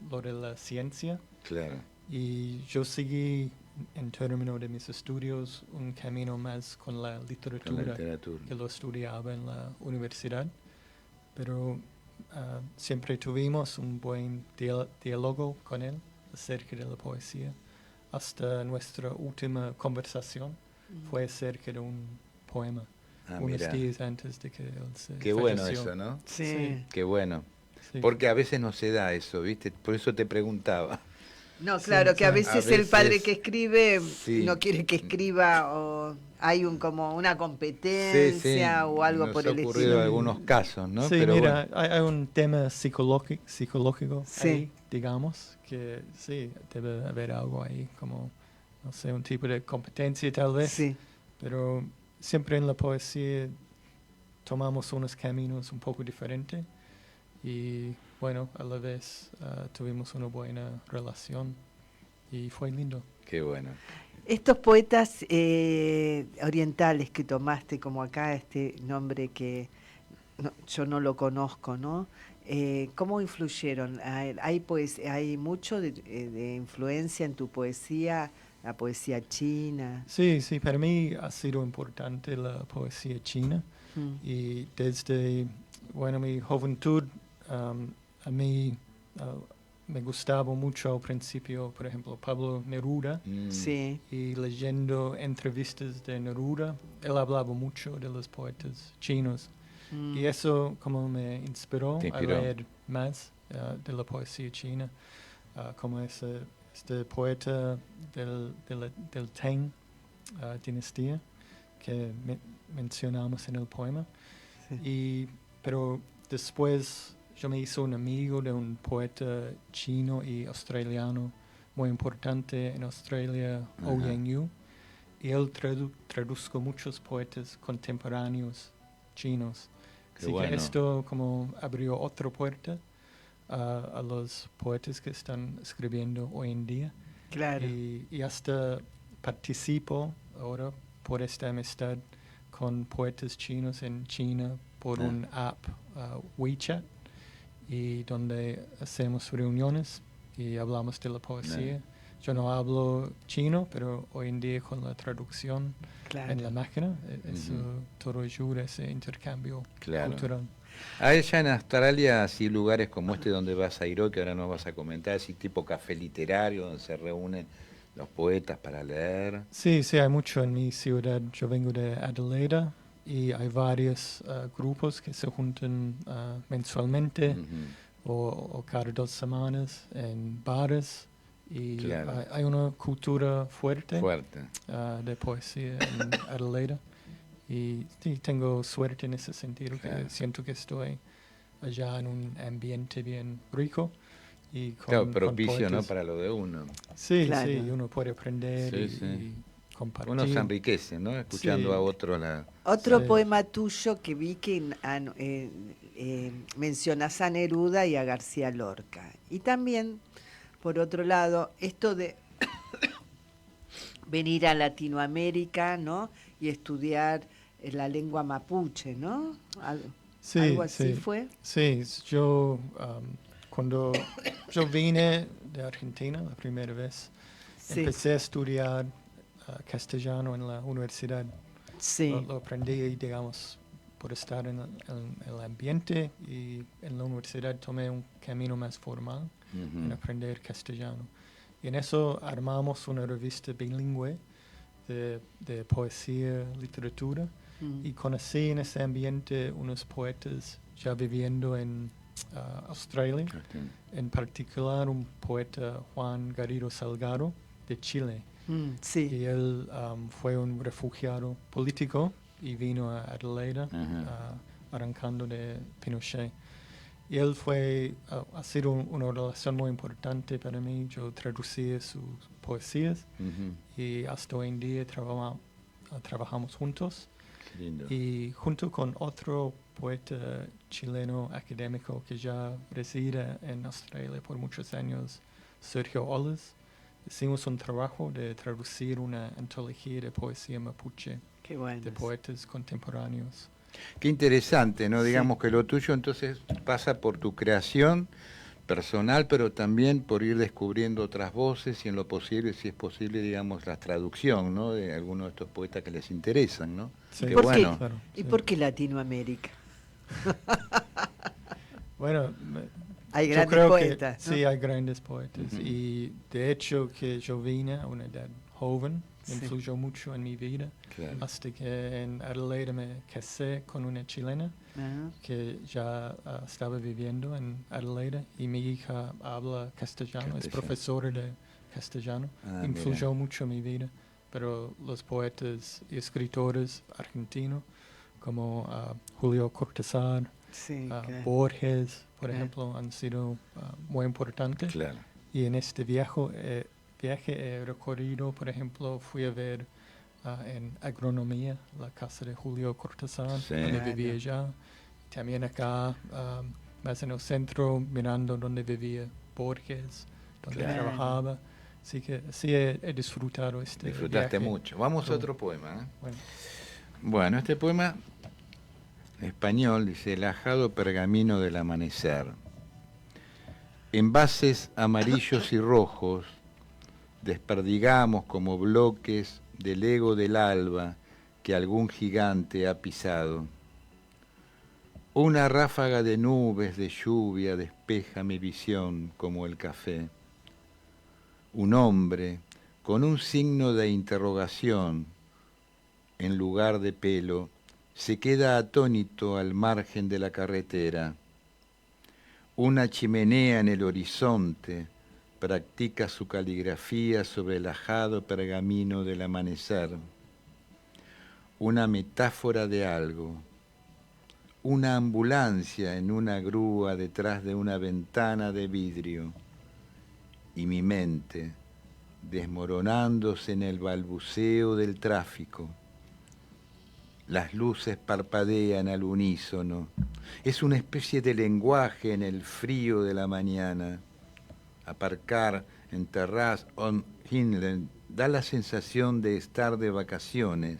lo de la ciencia. Claro. Y yo seguí, en términos de mis estudios, un camino más con la literatura. Que lo estudiaba en la universidad. Pero siempre tuvimos un buen diálogo con él acerca de la poesía. Hasta nuestra última conversación fue acerca de un poema. Unos días antes de que él se Qué falleció. bueno eso, ¿no? Sí. Qué bueno. Sí. Porque a veces no se da eso, ¿viste? Por eso te preguntaba. No, claro, que a veces el padre que escribe no quiere que escriba o hay como una competencia o algo por el estilo. Nos ha ocurrido algunos casos, ¿no? Sí, pero mira, bueno. hay un tema psicológico ahí, digamos, que sí, debe haber algo ahí, como, no sé, un tipo de competencia tal vez. Sí. Pero siempre en la poesía tomamos unos caminos un poco diferentes y bueno, a la vez tuvimos una buena relación y fue lindo. Qué bueno. Estos poetas orientales que tomaste, como acá este nombre que yo no lo conozco, ¿no? ¿Cómo influyeron? ¿Hay mucho de influencia en tu poesía, la poesía china? Sí, para mí ha sido importante la poesía china y desde, mi juventud a mí me gustaba mucho al principio, por ejemplo, Pablo Neruda. Sí. Y leyendo entrevistas de Neruda, él hablaba mucho de los poetas chinos. Y eso como me inspiró a leer más de la poesía china, como este poeta del Tang dinastía que mencionamos en el poema. Sí. Pero después yo me hice un amigo de un poeta chino y australiano muy importante en Australia, Ouyang Yu, y él tradujo muchos poetas contemporáneos chinos. Así que esto como abrió otra puerta a los poetas que están escribiendo hoy en día. Claro. Y hasta participo ahora por esta amistad con poetas chinos en China por un app WeChat, y donde hacemos reuniones y hablamos de la poesía. Yo no hablo chino, pero hoy en día con la traducción en la máquina, eso todo ayuda a ese intercambio cultural. Hay allá en Australia así lugares como este donde vas a ir hoy, que ahora nos vas a comentar, así tipo café literario, donde se reúnen los poetas para leer. Sí, hay mucho en mi ciudad. Yo vengo de Adelaida y hay varios grupos que se juntan mensualmente o cada 2 semanas en bares. Y hay una cultura fuerte de poesía en Adelaida. Y sí, tengo suerte en ese sentido, que siento que estoy allá en un ambiente bien rico. Y propicio, ¿no? Para lo de uno. Sí, uno puede aprender y compartir. Uno se enriquece, ¿no? Escuchando a otro. Otro poema tuyo que vi que mencionas a Neruda y a García Lorca. Y también, por otro lado, esto de venir a Latinoamérica, ¿no? Y estudiar la lengua mapuche, ¿no? ¿Algo así fue? Sí, yo cuando yo vine de Argentina la primera vez, empecé a estudiar castellano en la universidad. Lo aprendí, digamos, por estar en el ambiente, y en la universidad tomé un camino más formal en aprender castellano. Y en eso armamos una revista bilingüe de poesía, literatura, y conocí en ese ambiente unos poetas ya viviendo en Australia, en particular un poeta, Juan Garrido Salgado, de Chile. Y él fue un refugiado político y vino a Adelaida, arrancando de Pinochet. Y él ha sido una relación muy importante para mí. Yo traducía sus poesías y hasta hoy en día trabajamos juntos. Y junto con otro poeta chileno académico que ya reside en Australia por muchos años, Sergio Olas, hicimos un trabajo de traducir una antología de poesía mapuche de poetas contemporáneos. Qué interesante, ¿no? Digamos que lo tuyo entonces pasa por tu creación personal, pero también por ir descubriendo otras voces y en lo posible, si es posible, digamos, la traducción, ¿no? De algunos de estos poetas que les interesan, ¿no? Sí. ¿Y por qué Latinoamérica? Bueno, hay grandes poetas, ¿no? Sí, hay grandes poetas. Y de hecho que yo vine a una edad joven, influyó mucho en mi vida, hasta que en Adelaida me casé con una chilena que ya estaba viviendo en Adelaida, y mi hija habla castellano, es profesora de castellano. Influyó mucho en mi vida, pero los poetas y escritores argentinos como Julio Cortázar, Borges, por ejemplo, han sido muy importantes. Y en este viaje he recorrido, por ejemplo, fui a ver en agronomía la casa de Julio Cortázar, donde vivía ya. También acá, más en el centro, mirando donde vivía Borges, donde trabajaba. Así que sí he disfrutado este Disfrutaste viaje. mucho. Vamos a otro poema. Bueno, este poema español dice: el ajado pergamino del amanecer. Envases amarillos y rojos desperdigamos como bloques del ego del alba que algún gigante ha pisado. Una ráfaga de nubes de lluvia despeja mi visión como el café. Un hombre con un signo de interrogación en lugar de pelo se queda atónito al margen de la carretera. Una chimenea en el horizonte practica su caligrafía sobre el ajado pergamino del amanecer. Una metáfora de algo. Una ambulancia en una grúa detrás de una ventana de vidrio. Y mi mente, desmoronándose en el balbuceo del tráfico. Las luces parpadean al unísono. Es una especie de lenguaje en el frío de la mañana. Aparcar en Terrace on Hinland da la sensación de estar de vacaciones.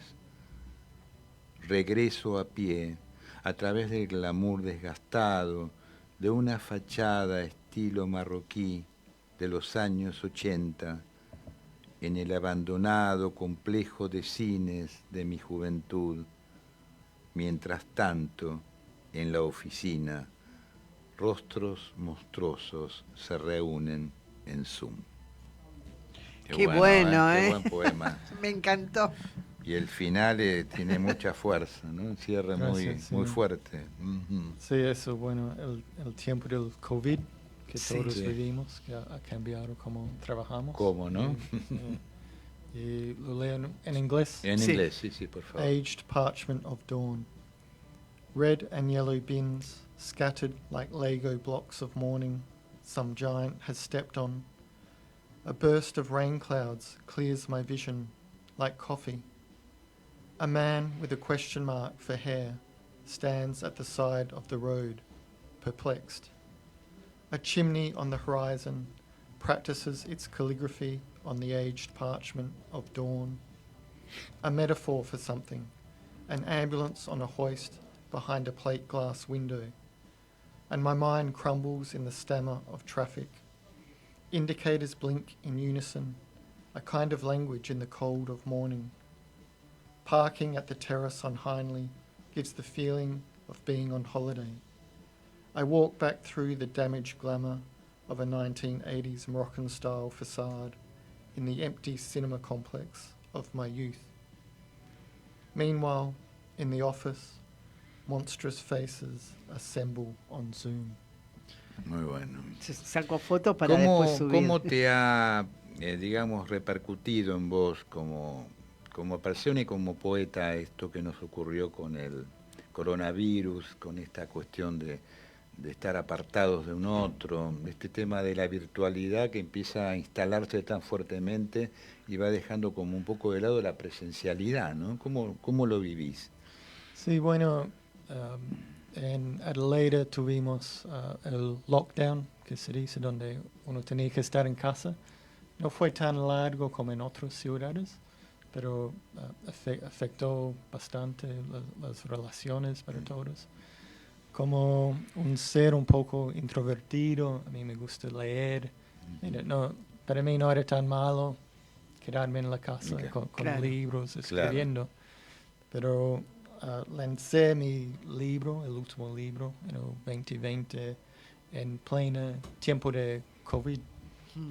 Regreso a pie, a través del glamour desgastado de una fachada estilo marroquí de los años 80, en el abandonado complejo de cines de mi juventud. Mientras tanto, en la oficina, rostros monstruosos se reúnen en Zoom. Qué bueno, Qué buen poema. Me encantó. Y el final tiene mucha fuerza, ¿no? Un cierre muy fuerte. Sí, eso, bueno, el tiempo del COVID que todos vivimos, que ha cambiado cómo trabajamos. ¿Cómo, no? Y lo leo en inglés. En inglés, sí, por favor. Aged parchment of dawn. Red and yellow bins scattered like Lego blocks of morning some giant has stepped on. A burst of rain clouds clears my vision like coffee. A man with a question mark for hair stands at the side of the road, perplexed. A chimney on the horizon practices its calligraphy on the aged parchment of dawn. A metaphor for something, an ambulance on a hoist behind a plate glass window, and my mind crumbles in the stammer of traffic. Indicators blink in unison, a kind of language in the cold of morning. Parking at the terrace on Hindley, gives the feeling of being on holiday. I walk back through the damaged glamour of a 1980s Moroccan-style facade in the empty cinema complex of my youth. Meanwhile, in the office, monstrous faces assemble on Zoom. Muy bueno. Saco fotos para después subir. ¿Cómo te ha, digamos, repercutido en vos como persona y como poeta esto que nos ocurrió con el coronavirus, con esta cuestión de estar apartados de un otro, este tema de la virtualidad que empieza a instalarse tan fuertemente y va dejando como un poco de lado la presencialidad, ¿no? ¿Cómo lo vivís? Sí, bueno, en Adelaida tuvimos el lockdown, que se dice, donde uno tenía que estar en casa. No fue tan largo como en otras ciudades, pero afectó bastante las relaciones para todos. Como un ser un poco introvertido, a mí me gusta leer. Para mí no era tan malo quedarme en la casa con libros, escribiendo. Pero lancé mi libro, el último libro, en el 2020, en pleno tiempo de COVID.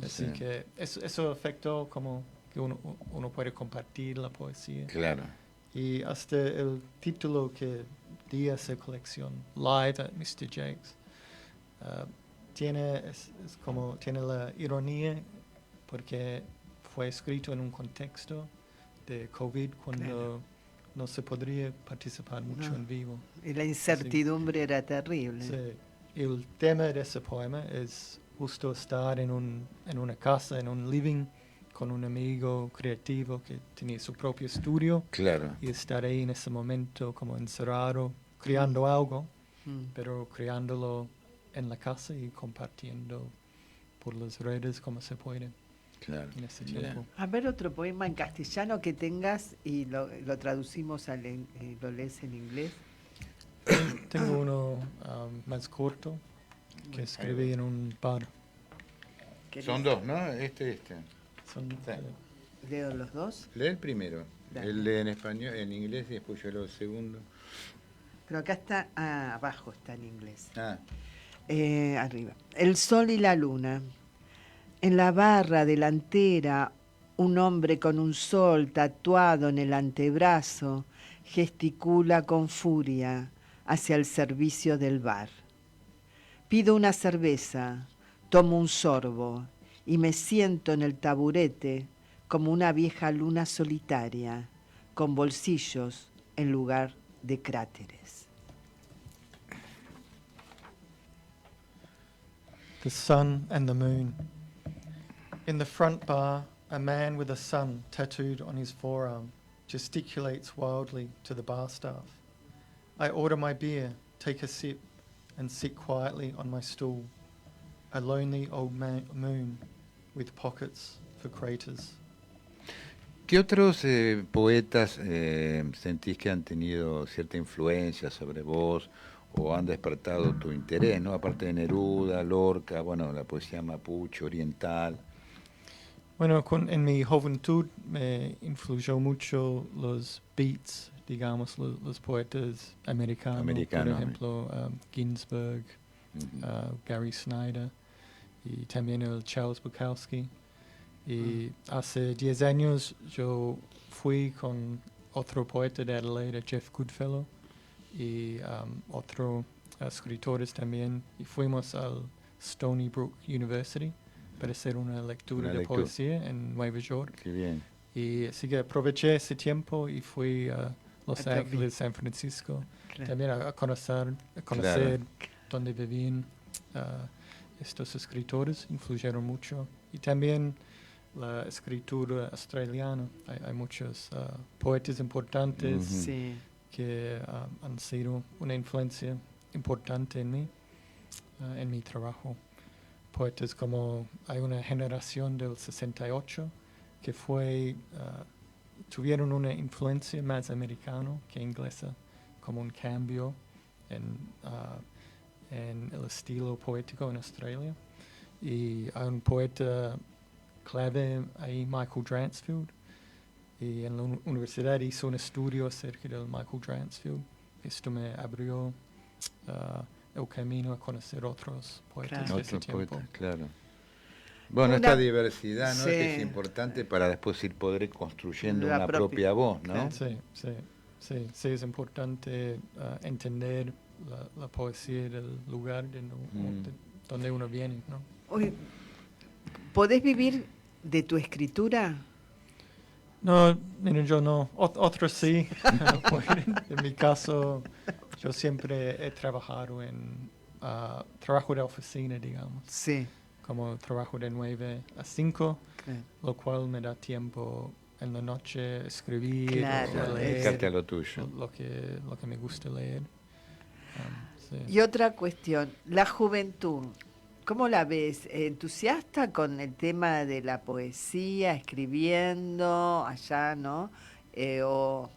Así que eso afectó como que uno puede compartir la poesía. Claro. Y hasta el título que di a esa colección, Live at Mr. Jake's, tiene la ironía porque fue escrito en un contexto de COVID cuando no se podría participar mucho en vivo. Y la incertidumbre era terrible. Sí. El tema de ese poema es justo estar en una casa, en un living, con un amigo creativo que tenía su propio estudio. Claro. Y estar ahí en ese momento como encerrado, creando algo, pero creándolo en la casa y compartiendo por las redes como se puede. Claro. En ese tiempo. A ver, otro poema en castellano que tengas y lo traducimos, lo lees en inglés. Tengo uno más corto que escribí en un bar. Son dos, ¿no? Este. ¿Leo los dos? Lee el primero. Dale. Él lee en español, en inglés y después yo leo el segundo. Pero acá está, abajo está en inglés. Arriba. El sol y la luna. En la barra delantera, un hombre con un sol tatuado en el antebrazo gesticula con furia hacia el servicio del bar. Pido una cerveza, tomo un sorbo y me siento en el taburete como una vieja luna solitaria, con bolsillos en lugar de cráteres. The sun and the moon. In the front bar, a man with a sun tattooed on his forearm gesticulates wildly to the bar staff. I order my beer, take a sip, and sit quietly on my stool, a lonely old moon with pockets for craters. ¿Qué otros poetas sentís que han tenido cierta influencia sobre vos o han despertado tu interés, ¿no? Aparte de Neruda, Lorca, bueno, la poesía mapuche, oriental. Bueno, en mi juventud me influyó mucho los beats, digamos, los poetas americanos, por ejemplo, Ginsberg, Gary Snyder y también el Charles Bukowski. Y hace 10 años yo fui con otro poeta de Adelaide, Jeff Goodfellow, y otros escritores también, y fuimos al Stony Brook University para hacer una lectura de poesía en Nueva York. Qué bien. Y así que aproveché ese tiempo y fui a Los Ángeles, San Francisco, también a conocer dónde vivían estos escritores, influyeron mucho. Y también la escritura australiana. Hay muchos poetas importantes que han sido una influencia importante en mí, en mi trabajo. Poetas como, hay una generación del 68 que tuvieron una influencia más americana que inglesa, como un cambio en el estilo poético en Australia. Y hay un poeta clave ahí, Michael Dransfield, y en la universidad hizo un estudio acerca del Michael Dransfield. esto me abrió el camino a conocer otros poetas de ese Otros tiempo. poetas, claro. Bueno, esta diversidad, ¿no? Que es importante para después poder ir construyendo una propia voz, ¿no? Sí, es importante entender la poesía del lugar de donde uno viene, ¿no? Oye, ¿podés vivir de tu escritura? No, mira, yo no. Otros sí. En mi caso, yo siempre he trabajado en trabajo de oficina, digamos. Sí. Como trabajo de 9 a 5, Claro. lo cual me da tiempo en la noche escribir, Claro, o leer dedicarte a lo tuyo. Lo que me gusta leer. Sí. Y otra cuestión, la juventud, ¿cómo la ves? ¿Entusiasta con el tema de la poesía, escribiendo allá, no? ¿O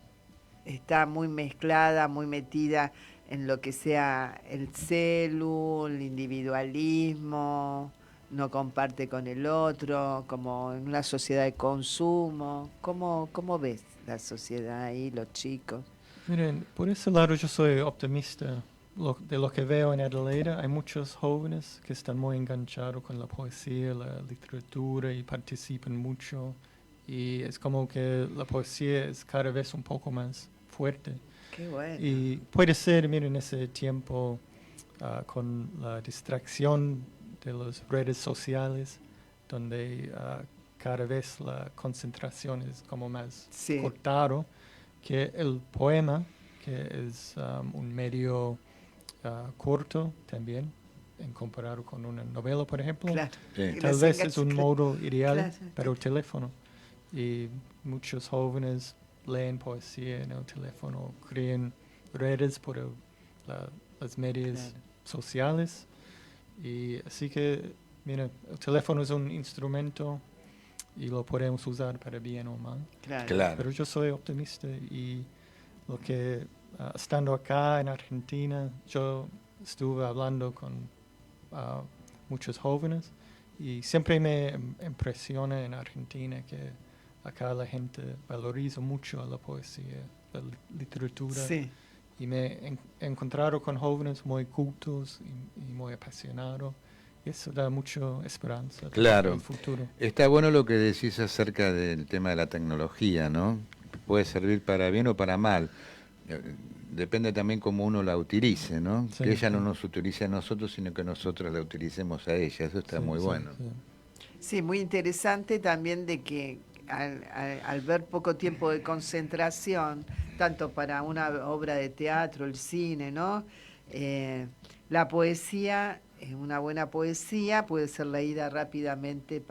está muy mezclada, muy metida en lo que sea el celu, el individualismo, no comparte con el otro, como en una sociedad de consumo? ¿Cómo ves la sociedad ahí, los chicos? Miren, por ese lado yo soy optimista. De lo que veo en Adelaida, hay muchos jóvenes que están muy enganchados con la poesía, la literatura y participan mucho. Y es como que la poesía es cada vez un poco más fuerte. Qué bueno. Y puede ser, miren, en ese tiempo con la distracción de las redes sociales, donde cada vez la concentración es como más cortado, que el poema, que es un medio corto también, en comparado con una novela, por ejemplo. Claro. Sí. Tal vez es un modo ideal Claro. para el teléfono. Y muchos jóvenes leen poesía en el teléfono, crean redes por las medios sociales. Y así que, mira, el teléfono es un instrumento y lo podemos usar para bien o mal. Claro. Pero yo soy optimista y lo que estando acá en Argentina, yo estuve hablando con muchos jóvenes y siempre me impresiona en Argentina que acá la gente valoriza mucho la poesía, la literatura. Sí. Y me he encontrado con jóvenes muy cultos y muy apasionados. Y eso da mucha esperanza para el futuro. Está bueno lo que decís acerca del tema de la tecnología, ¿no? Puede servir para bien o para mal. Depende también cómo uno la utilice, ¿no? Sí, que ella sí. no nos utilice a nosotros, sino que nosotros la utilicemos a ella. Eso está muy bueno. Sí, muy interesante también de que al ver poco tiempo de concentración, tanto para una obra de teatro, el cine, ¿no? La poesía, una buena poesía puede ser leída rápidamente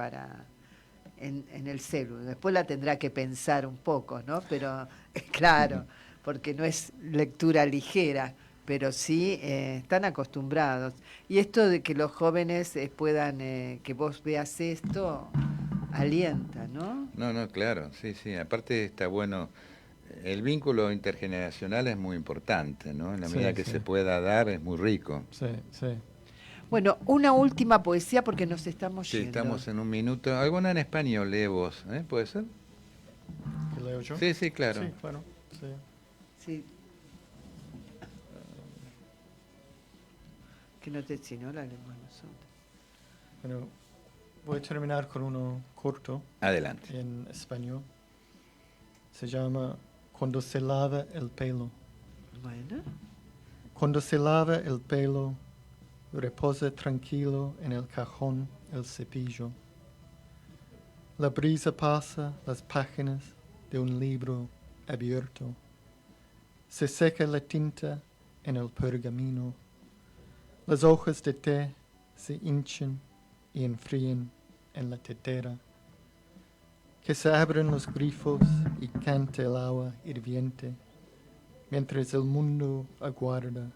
en el celu. Después la tendrá que pensar un poco, ¿no? Pero claro, porque no es lectura ligera, pero sí están acostumbrados. Y esto de que los jóvenes puedan, que vos veas esto, alienta, ¿no? No, claro, sí. Aparte está bueno, el vínculo intergeneracional es muy importante, ¿no? En la medida que se pueda dar es muy rico. Sí. Bueno, una última poesía porque nos estamos yendo. Sí, estamos en un minuto. Alguna en español, lee vos, ¿puede ser? ¿Que leo yo? Sí, claro. Sí, claro. Sí. Que no te si no la leemos nosotros. Bueno, voy a terminar con uno corto. Adelante. En español. Se llama Cuando se lava el pelo. Bueno. Cuando se lava el pelo, reposa tranquilo en el cajón el cepillo. La brisa pasa las páginas de un libro abierto. Se seca la tinta en el pergamino. Las hojas de té se hinchan y enfrían en la tetera. Que se abren los grifos y cante el agua hirviente, mientras el mundo aguarda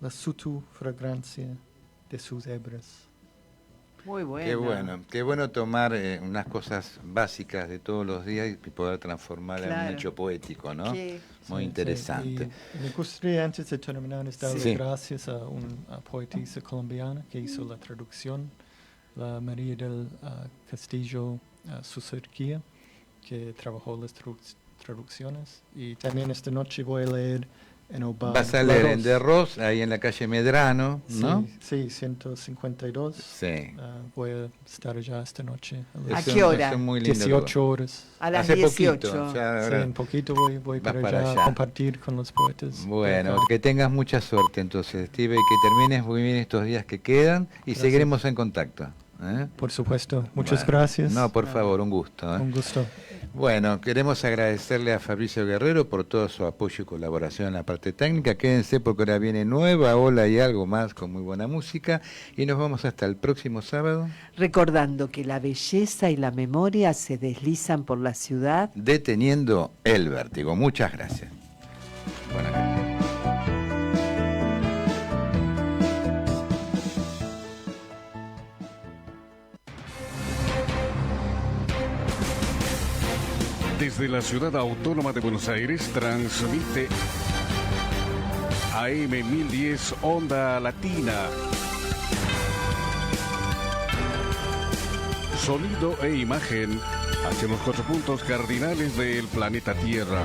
la sutil fragancia de sus hebras. Muy bueno. Qué bueno tomar unas cosas básicas de todos los días y poder transformarlas en un hecho poético, ¿no? Muy interesante. Y me gustaría, antes de terminar, darle gracias a una poetisa colombiana que hizo la traducción, la María del Castillo Sucerquía, que trabajó las traducciones. Y también esta noche voy a leer en el bar. Vas a leer en De Ros, ahí en la calle Medrano, ¿no? Sí, 152. Sí. Voy a estar allá esta noche. ¿A qué hora? Es muy lindo 18 lugar. horas. A las Hace 18. poquito, ya Sí, ahora un poquito voy vas para allá allá. a compartir con los poetas. Bueno, que tengas mucha suerte entonces, Steve, y que termines muy bien estos días que quedan y Gracias. seguiremos en contacto. Por supuesto. Muchas Bueno, gracias. No, por favor, un gusto. Un gusto. Bueno, queremos agradecerle a Fabricio Guerrero por todo su apoyo y colaboración en la parte técnica. Quédense porque ahora viene nueva ola y algo más con muy buena música. Y nos vamos hasta el próximo sábado. Recordando que la belleza y la memoria se deslizan por la ciudad. Deteniendo el vértigo. Muchas gracias. Buenas noches. Desde la ciudad autónoma de Buenos Aires transmite AM 1010 Onda Latina. Sonido e imagen hacia los 4 puntos cardinales del planeta Tierra.